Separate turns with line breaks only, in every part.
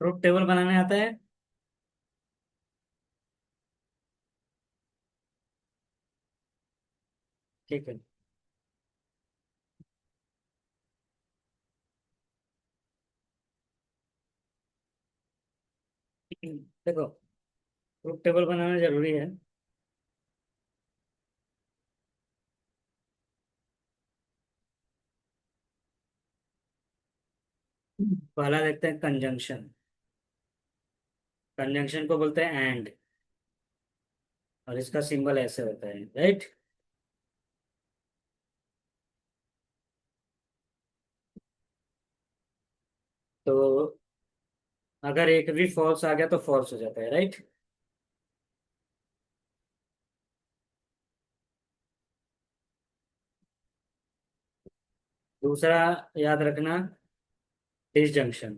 Truth table बनाने आता है। ठीक है। देखो, ट्रुथ टेबल बनाना जरूरी है। पहला देखते हैं कंजंक्शन। कंजंक्शन को बोलते हैं एंड, और इसका सिंबल ऐसे होता है, राइट। तो अगर एक भी फॉल्स आ गया तो फॉल्स हो जाता है, राइट। दूसरा याद रखना, डिसजंक्शन।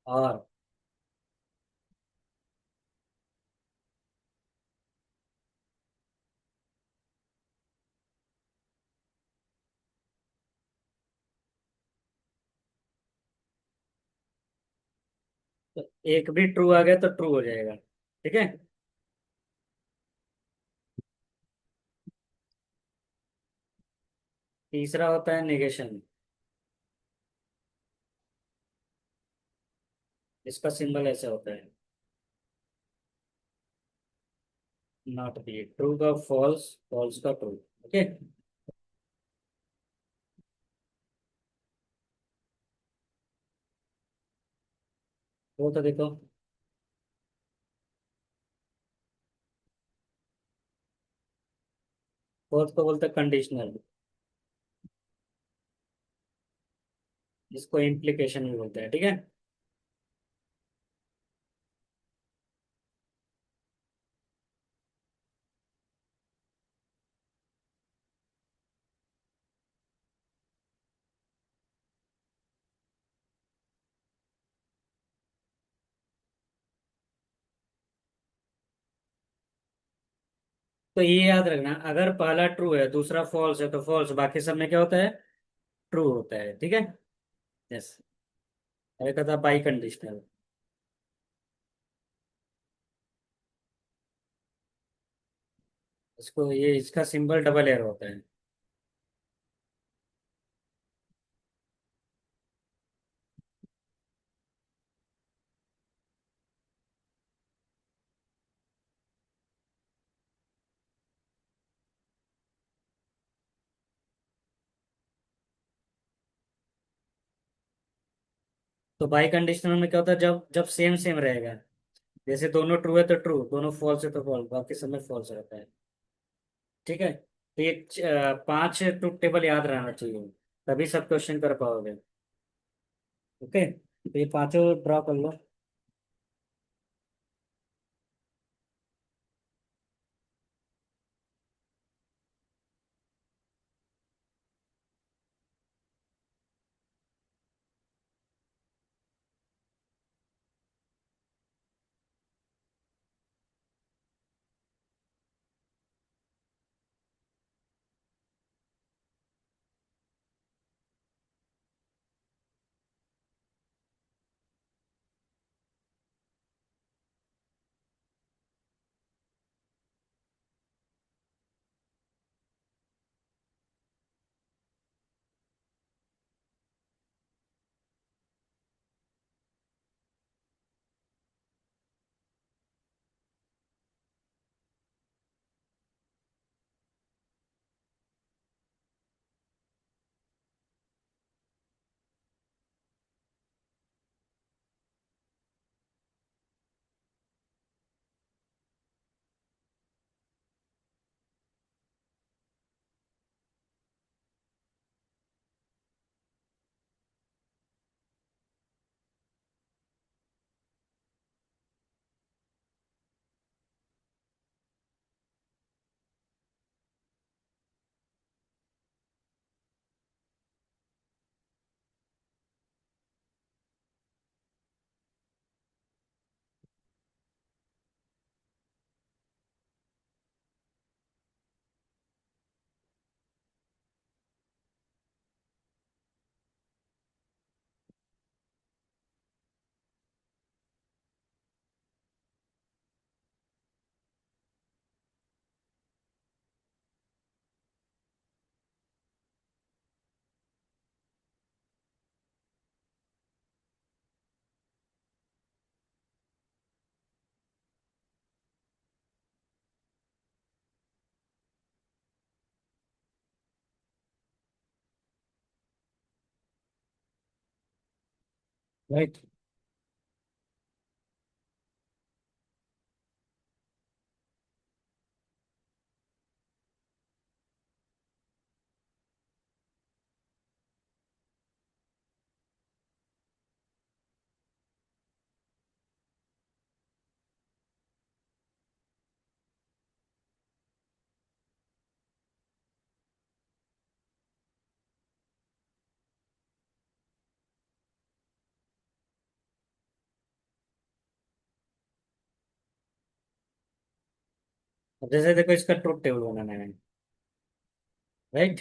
और तो एक भी ट्रू आ गया तो ट्रू हो जाएगा, ठीक है। तीसरा होता है नेगेशन। इसका सिंबल ऐसे होता है, नॉट बी ट्रू का फॉल्स, फॉल्स का ट्रू। ओके। वो तो देखो, फोर्थ को बोलते हैं कंडीशनल, जिसको इम्प्लीकेशन भी बोलते हैं, ठीक है। तो ये याद रखना, अगर पहला ट्रू है दूसरा फॉल्स है तो फॉल्स, बाकी सब में क्या होता है, ट्रू होता है, ठीक है। यस। एक था बाई कंडीशनल। इसको ये इसका सिंबल डबल एरो होता है। तो बाई कंडीशनल में क्या होता है, जब जब सेम सेम रहेगा, जैसे दोनों ट्रू है तो ट्रू, दोनों फॉल्स है तो फॉल्स, बाकी सब में फॉल्स रहता है, ठीक है। तो ये पांच ट्रुथ टेबल याद रहना चाहिए, तभी सब क्वेश्चन कर पाओगे। ओके, तो ये पांचों ड्रॉ कर लो। राइट। अब जैसे देखो इसका ट्रुथ टेबल बनाना है। राइट।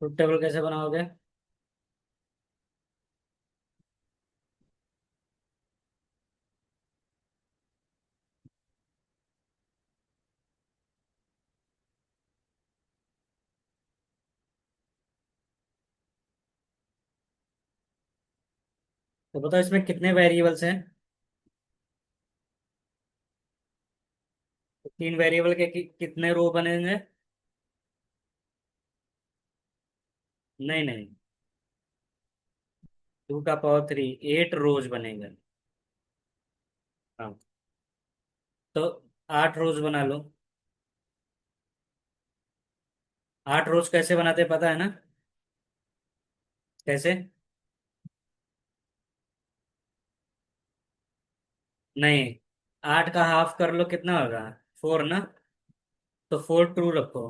ट्रुथ टेबल कैसे बनाओगे? तो बताओ इसमें कितने वेरिएबल्स हैं? तो तीन वेरिएबल के कितने रो बनेंगे? नहीं नहीं, 2 का पावर 3, 8 रोज बनेंगे। हाँ। तो 8 रोज बना लो। 8 रोज कैसे बनाते हैं पता है ना? कैसे? नहीं, 8 का हाफ कर लो, कितना होगा? 4 ना। तो 4 ट्रू रखो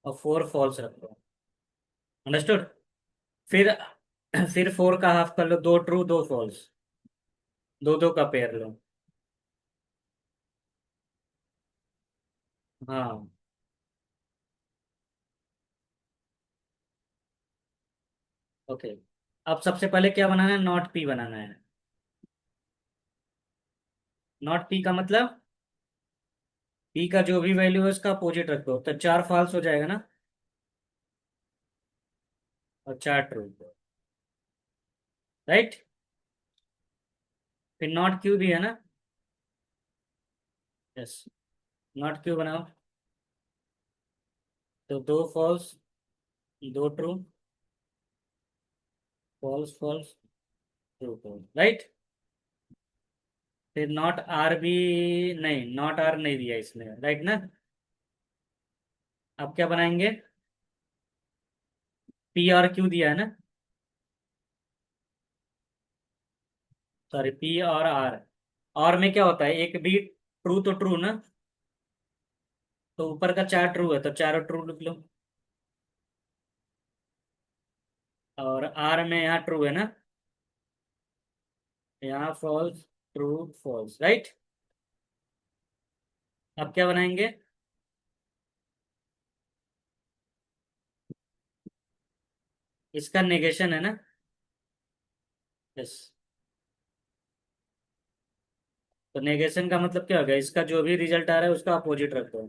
और 4 फॉल्स रखो। अंडरस्टूड? फिर फिर 4 का हाफ कर लो, 2 ट्रू 2 फॉल्स। दो दो का पेयर लो। हाँ। ओके। अब सबसे पहले क्या बनाना है? नॉट पी बनाना है। नॉट पी का मतलब पी का जो भी वैल्यू है उसका अपोजिट रख दो, तो 4 फॉल्स हो जाएगा ना, और 4 ट्रू। राइट। फिर नॉट क्यू भी है ना। यस। नॉट क्यू बनाओ। तो 2 false 2 true, false false, true true. Right. फिर नॉट आर भी, नहीं नॉट आर नहीं दिया इसमें, राइट ना। अब क्या बनाएंगे? पी और क्यू दिया है ना। सॉरी, पी और आर। और में क्या होता है, एक भी ट्रू तो ट्रू ना। तो ऊपर का 4 ट्रू है तो चारों ट्रू लिख लो। और आर में यहाँ ट्रू है ना, यहाँ फॉल्स, ट्रू फॉल्स। राइट। अब क्या बनाएंगे? इसका नेगेशन है ना। यस। तो नेगेशन का मतलब क्या होगा? इसका जो भी रिजल्ट आ रहा है उसका अपोजिट रख दो।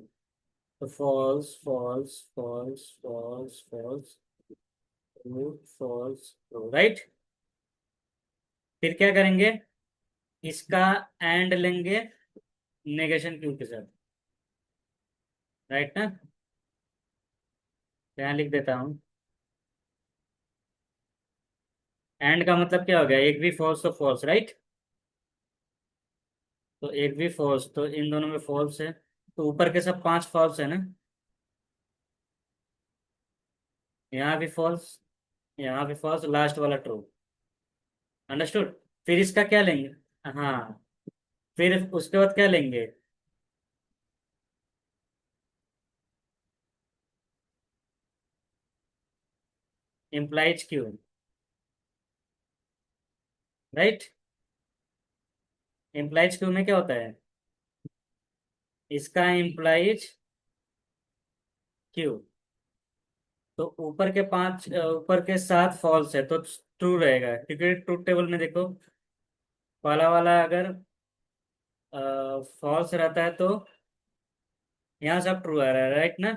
तो false false false false false, true false true. Right. फिर क्या करेंगे? इसका एंड लेंगे नेगेशन क्यू के साथ। राइट ना। यहाँ लिख देता हूँ। एंड का मतलब क्या हो गया? एक भी फॉल्स तो फॉल्स, राइट। तो एक भी फॉल्स, तो इन दोनों में फॉल्स है, तो ऊपर के सब 5 फॉल्स है ना। यहाँ भी फॉल्स, यहाँ भी फॉल्स, लास्ट वाला ट्रू। अंडरस्टूड? फिर इसका क्या लेंगे? हाँ। फिर उसके बाद क्या लेंगे? Implies Q. Right. Implies Q में क्या होता है? इसका इम्प्लाइज क्यू। तो ऊपर के 5, ऊपर के 7 फॉल्स है तो ट्रू रहेगा, क्योंकि ट्रूथ टेबल में देखो, पहला वाला अगर फॉल्स रहता है तो यहाँ सब ट्रू आ रहा है, राइट ना।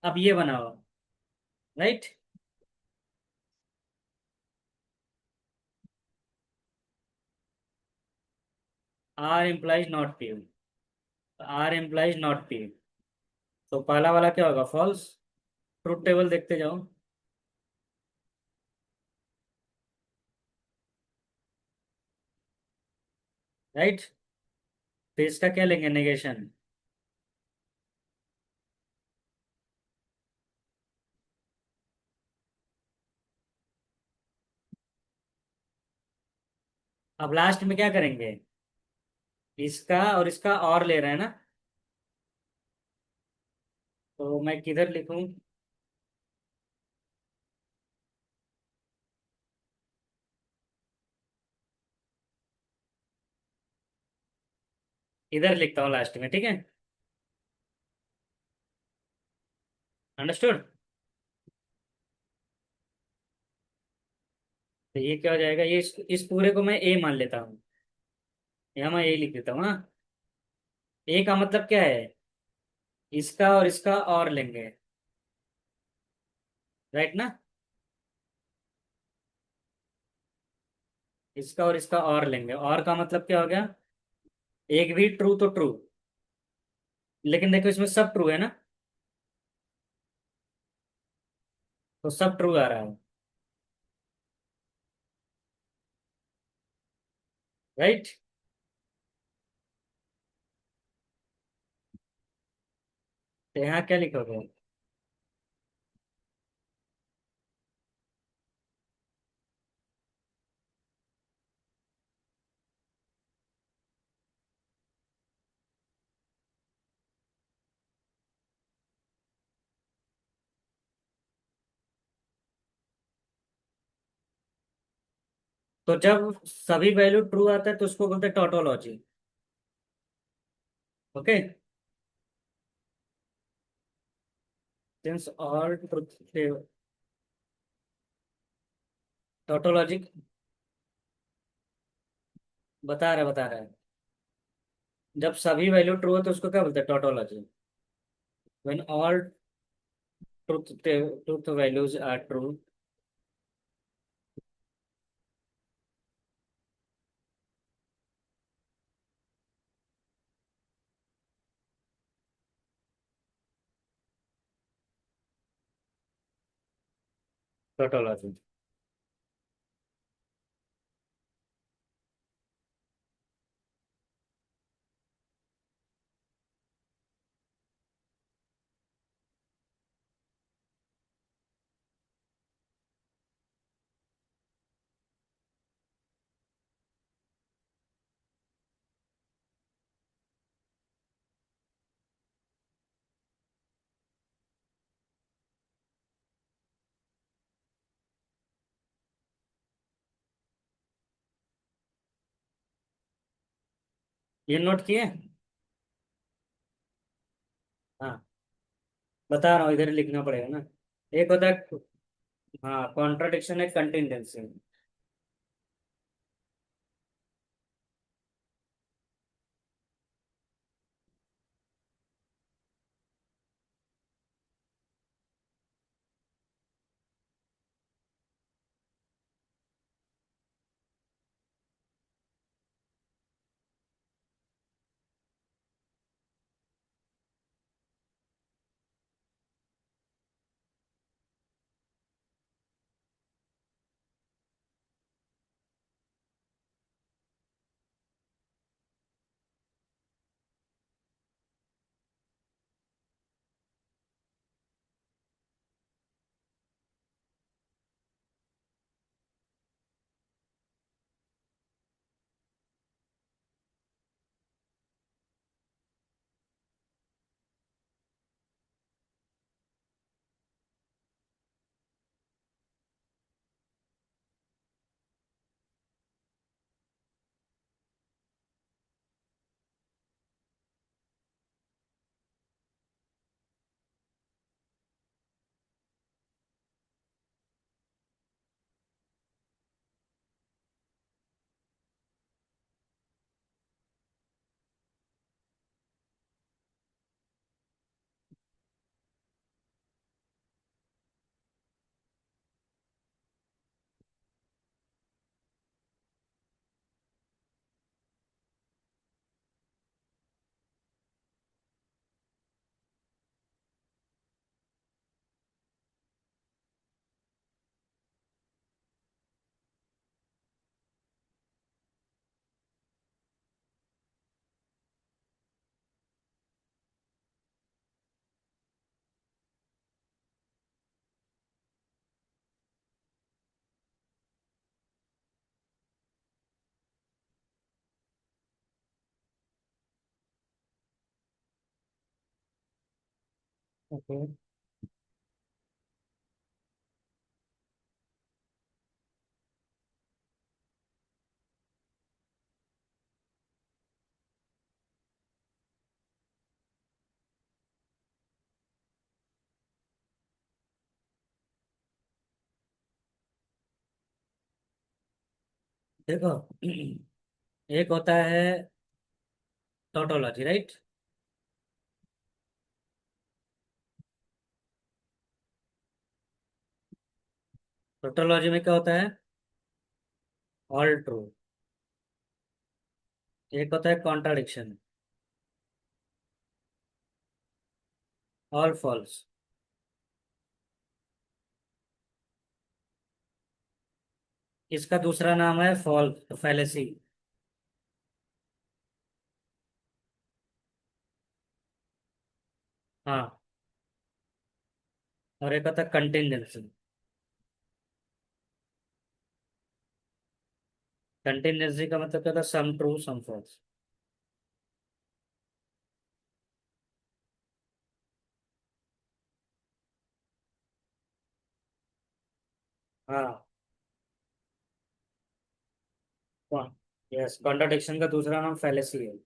अब ये बनाओ। Right. R implies not P. R implies not P. तो पहला वाला क्या होगा, फॉल्स। ट्रुथ टेबल देखते जाओ। राइट। तो इसका क्या लेंगे, नेगेशन। अब लास्ट में क्या करेंगे, इसका और इसका और ले रहे हैं ना। तो मैं किधर लिखूं। इधर लिखता हूँ लास्ट में, ठीक है। अंडरस्टूड। तो ये क्या हो जाएगा, ये इस पूरे को मैं ए मान लेता हूँ। यहाँ मैं ए लिख देता हूँ ना। ए का मतलब क्या है, इसका और इसका और लेंगे। राइट ना। इसका और इसका और लेंगे, और का मतलब क्या हो गया, एक भी ट्रू तो ट्रू। लेकिन देखो इसमें सब ट्रू है ना, तो सब ट्रू आ रहा है। राइट। तो यहाँ क्या लिखोगे। तो जब सभी वैल्यू ट्रू आता है तो उसको बोलते हैं tautology. Okay. Since all truth, tautology. बता रहा है। जब सभी वैल्यू ट्रू है तो उसको क्या बोलते हैं, tautology. When all truth truth values are true. Tautology. ये नोट किए। हाँ, बता रहा हूँ, इधर ही लिखना पड़ेगा ना। एक होता है, हाँ, कॉन्ट्राडिक्शन है, कंटिन्यूएंसी। ओके। देखो, एक होता है टोटोलॉजी, राइट। टोटोलॉजी में क्या होता है? All true. एक होता है कॉन्ट्राडिक्शन, ऑल फॉल्स। इसका दूसरा नाम है फॉल फैलेसी। हाँ। और एक होता है कंटिंजेंसी। कंटिंजेंसी का मतलब क्या होता है? Some true some false. हाँ। यस, कॉन्ट्राडिक्शन का दूसरा नाम फैलेसी है।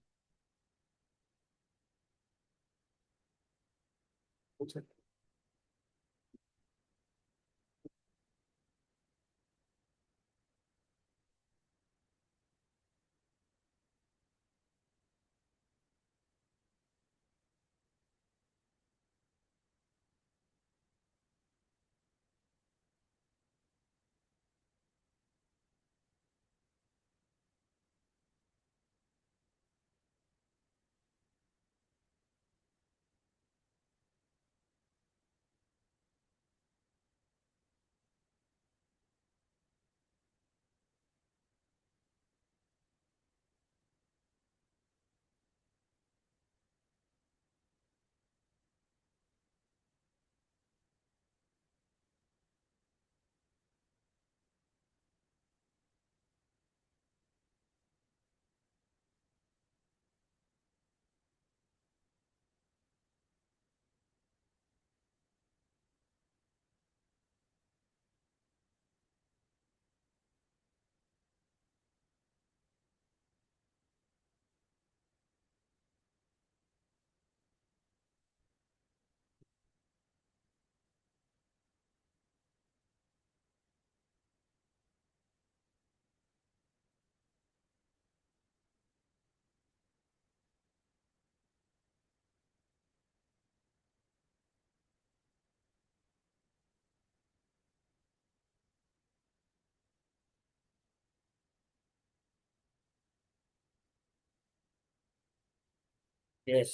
यस।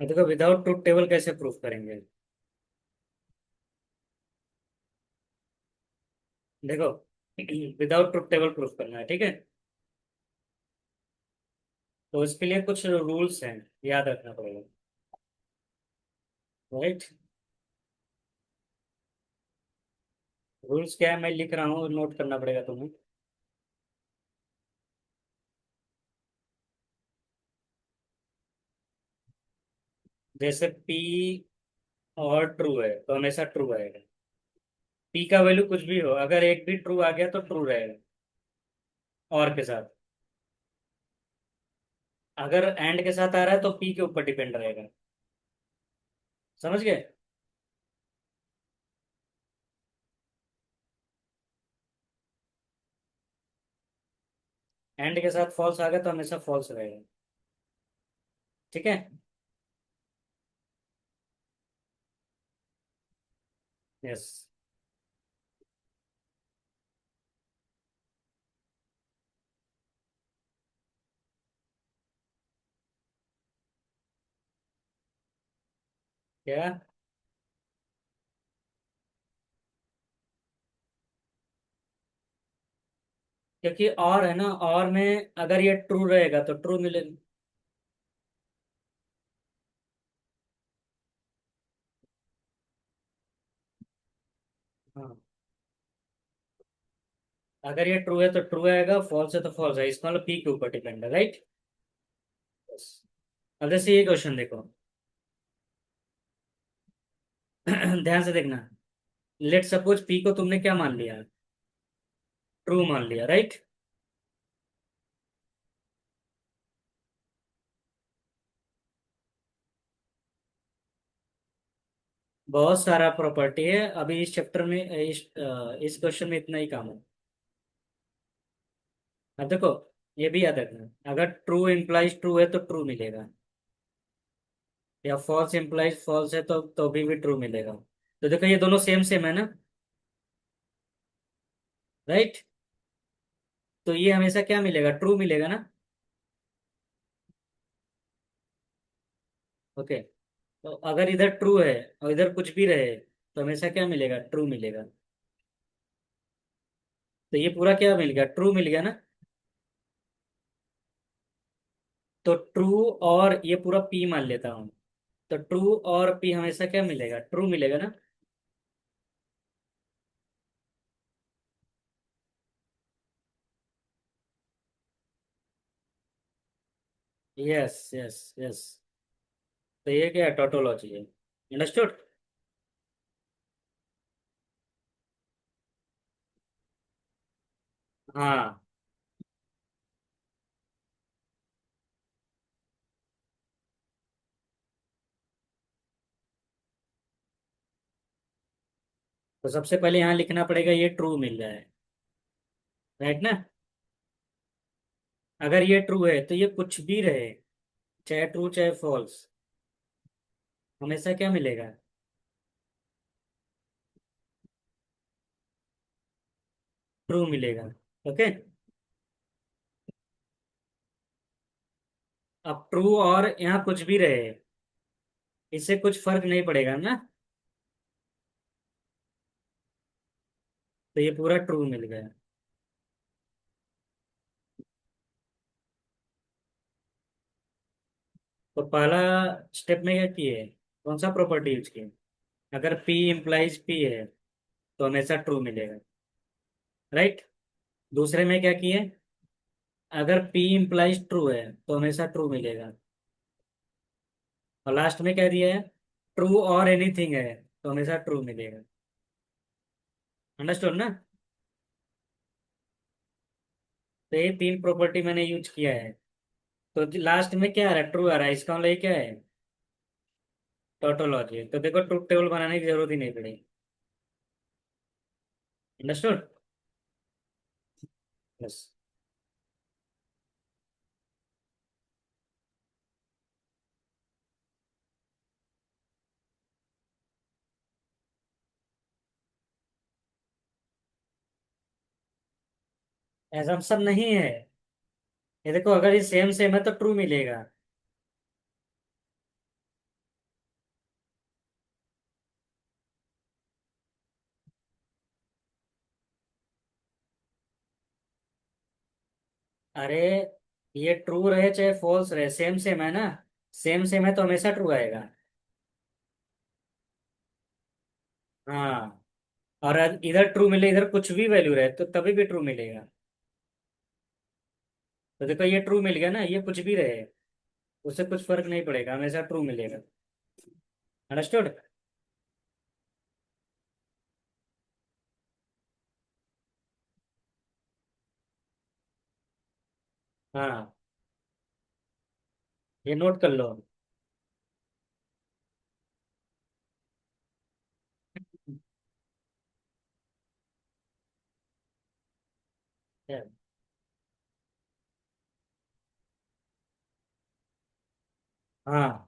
देखो, विदाउट ट्रूथ टेबल कैसे प्रूफ करेंगे? देखो, विदाउट ट्रूथ टेबल प्रूफ करना है, ठीक है। तो इसके लिए कुछ रूल्स हैं, याद रखना पड़ेगा, राइट। रूल्स क्या है, मैं लिख रहा हूँ, नोट करना पड़ेगा तुम्हें। जैसे पी और ट्रू है तो हमेशा ट्रू आएगा। पी का वैल्यू कुछ भी हो, अगर एक भी ट्रू आ गया तो ट्रू रहेगा, और के साथ। अगर एंड के साथ आ रहा है तो पी के ऊपर डिपेंड रहेगा। समझ गए? एंड के साथ फॉल्स आ गया तो हमेशा फॉल्स रहेगा। ठीक है। यस। क्या? क्योंकि और है ना, और में अगर ये ट्रू रहेगा तो ट्रू मिलेगा। हाँ। अगर ये ट्रू है तो ट्रू आएगा, फॉल्स है तो फॉल्स है, इसका मतलब पी के ऊपर डिपेंड है, राइट। अब जैसे ये क्वेश्चन देखो। ध्यान से देखना। लेट सपोज पी को तुमने क्या मान लिया, ट्रू मान लिया, राइट। बहुत सारा प्रॉपर्टी है, अभी इस चैप्टर में इस क्वेश्चन में इतना ही काम है। अब देखो, ये भी याद रखना, अगर ट्रू इम्प्लाइज ट्रू है तो ट्रू मिलेगा, या फॉल्स इम्प्लाइज फॉल्स है तो भी ट्रू मिलेगा। तो देखो ये दोनों सेम सेम है ना, राइट। तो ये हमेशा क्या मिलेगा, ट्रू मिलेगा ना। ओके। तो अगर इधर ट्रू है और इधर कुछ भी रहे तो हमेशा क्या मिलेगा, ट्रू मिलेगा। तो ये पूरा क्या मिल गया, ट्रू मिल गया ना। तो ट्रू और ये पूरा पी मान लेता हूँ। तो ट्रू और पी हमेशा क्या मिलेगा, ट्रू मिलेगा ना। Yes yes yes. तो ये क्या है, टोटोलॉजी है। अंडरस्टूड। हाँ। तो सबसे पहले यहाँ लिखना पड़ेगा ये ट्रू मिल रहा है, राइट ना। अगर ये ट्रू है तो ये कुछ भी रहे, चाहे ट्रू चाहे फॉल्स, हमेशा क्या मिलेगा, ट्रू मिलेगा। ओके। अब ट्रू और यहाँ कुछ भी रहे, इससे कुछ फर्क नहीं पड़ेगा ना। तो ये पूरा ट्रू मिल गया। तो पहला स्टेप में क्या किए, कौन सा प्रॉपर्टी यूज किए, अगर P इम्प्लाइज P है तो हमेशा ट्रू मिलेगा, राइट। दूसरे में क्या किए, अगर P इम्प्लाइज ट्रू है तो हमेशा ट्रू मिलेगा। और लास्ट में क्या दिया है, ट्रू और एनीथिंग है तो हमेशा ट्रू मिलेगा। अंडरस्टूड ना। तो ये तीन प्रॉपर्टी मैंने यूज किया है। तो लास्ट में क्या आ रहा है, ट्रू आ रहा है, इसका मतलब ये क्या है, टोटोलॉजी। तो देखो ट्रूथ टेबल बनाने की जरूरत ही नहीं पड़ी। अंडरस्टूड। बस। एजम्पशन नहीं है, ये देखो अगर ये सेम सेम है तो ट्रू मिलेगा। अरे ये ट्रू रहे चाहे फॉल्स रहे, सेम सेम है ना। सेम सेम है तो हमेशा ट्रू आएगा। हाँ। और इधर ट्रू मिले, इधर कुछ भी वैल्यू रहे तो तभी भी ट्रू मिलेगा। तो देखो ये ट्रू मिल गया ना, ये कुछ भी रहे उससे कुछ फर्क नहीं पड़ेगा, हमेशा ट्रू मिलेगा। अंडरस्टूड। हाँ, ये नोट कर लो। हाँ।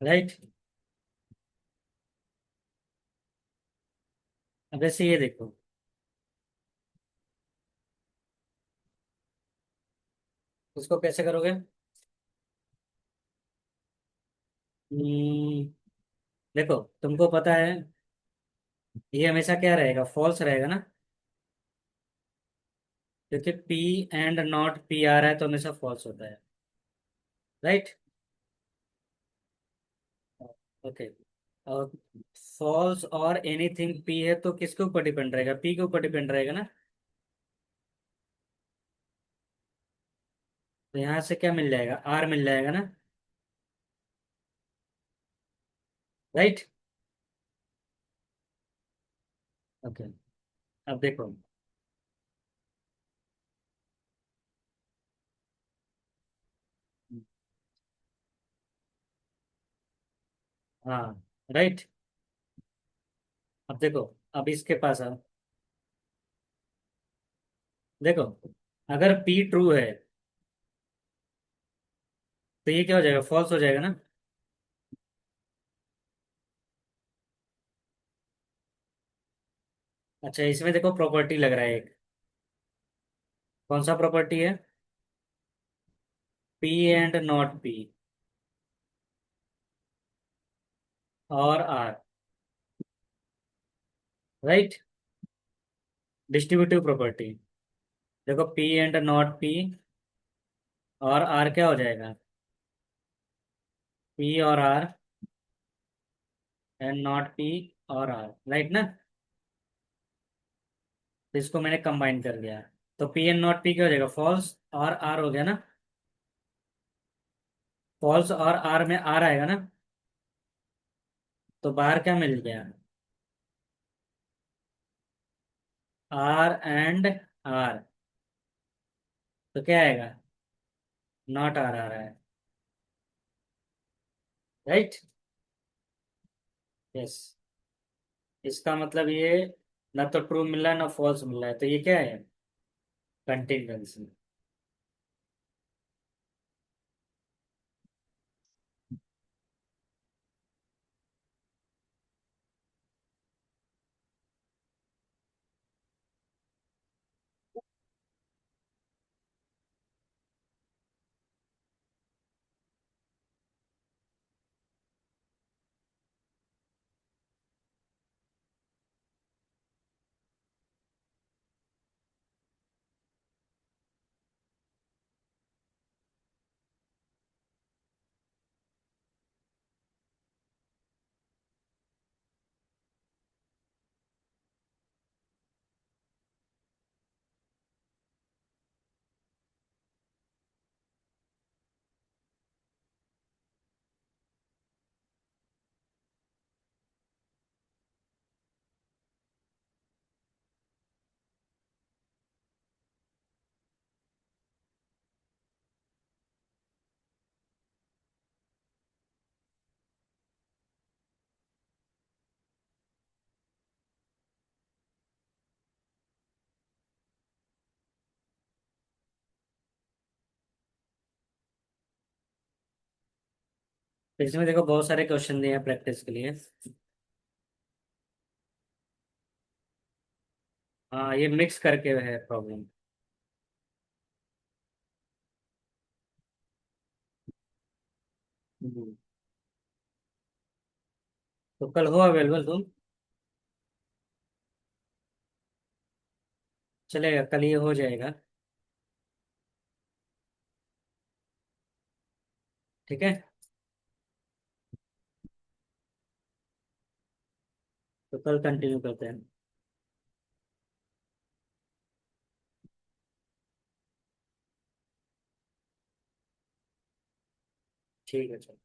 राइट। अब ऐसे ये देखो। उसको कैसे करोगे? हम्म, देखो, तुमको पता है ये हमेशा क्या रहेगा, फॉल्स रहेगा ना, क्योंकि पी एंड नॉट पी आ रहा है तो हमेशा फॉल्स होता है। राइट। ओके। और फॉल्स और एनीथिंग पी है तो किसके ऊपर डिपेंड रहेगा? पी के ऊपर डिपेंड रहेगा ना। तो यहाँ से क्या मिल जाएगा? आर मिल जाएगा ना। राइट। ओके। अब देखो। हाँ। राइट। अब देखो, अब इसके पास आओ। देखो, अगर पी ट्रू है तो ये क्या हो जाएगा? फॉल्स हो जाएगा ना। अच्छा, इसमें देखो प्रॉपर्टी लग रहा है एक। कौन सा प्रॉपर्टी है? पी एंड नॉट पी और आर। राइट। Distributive property. देखो, पी एंड नॉट पी और आर क्या हो जाएगा? पी और आर एंड नॉट पी और आर। राइट ना। तो इसको मैंने कंबाइन कर दिया। तो पी एंड नॉट पी क्या हो जाएगा? फॉल्स और आर हो गया ना। फॉल्स और आर में आर आएगा ना। तो बाहर क्या मिल गया? R and R. तो क्या आएगा? नॉट आर आ रहा है। राइट। यस। इसका मतलब ये ना तो ट्रू मिल रहा है ना फॉल्स मिल रहा है, तो ये क्या है? कंटिन्यूएंसी। तो इसमें देखो बहुत सारे क्वेश्चन दिए हैं प्रैक्टिस के लिए। हाँ, ये मिक्स करके है प्रॉब्लम। तो कल हो अवेलेबल तुम? चलेगा, कल ये हो जाएगा। ठीक है। तो कल कंटिन्यू करते हैं। ठीक है, चलो।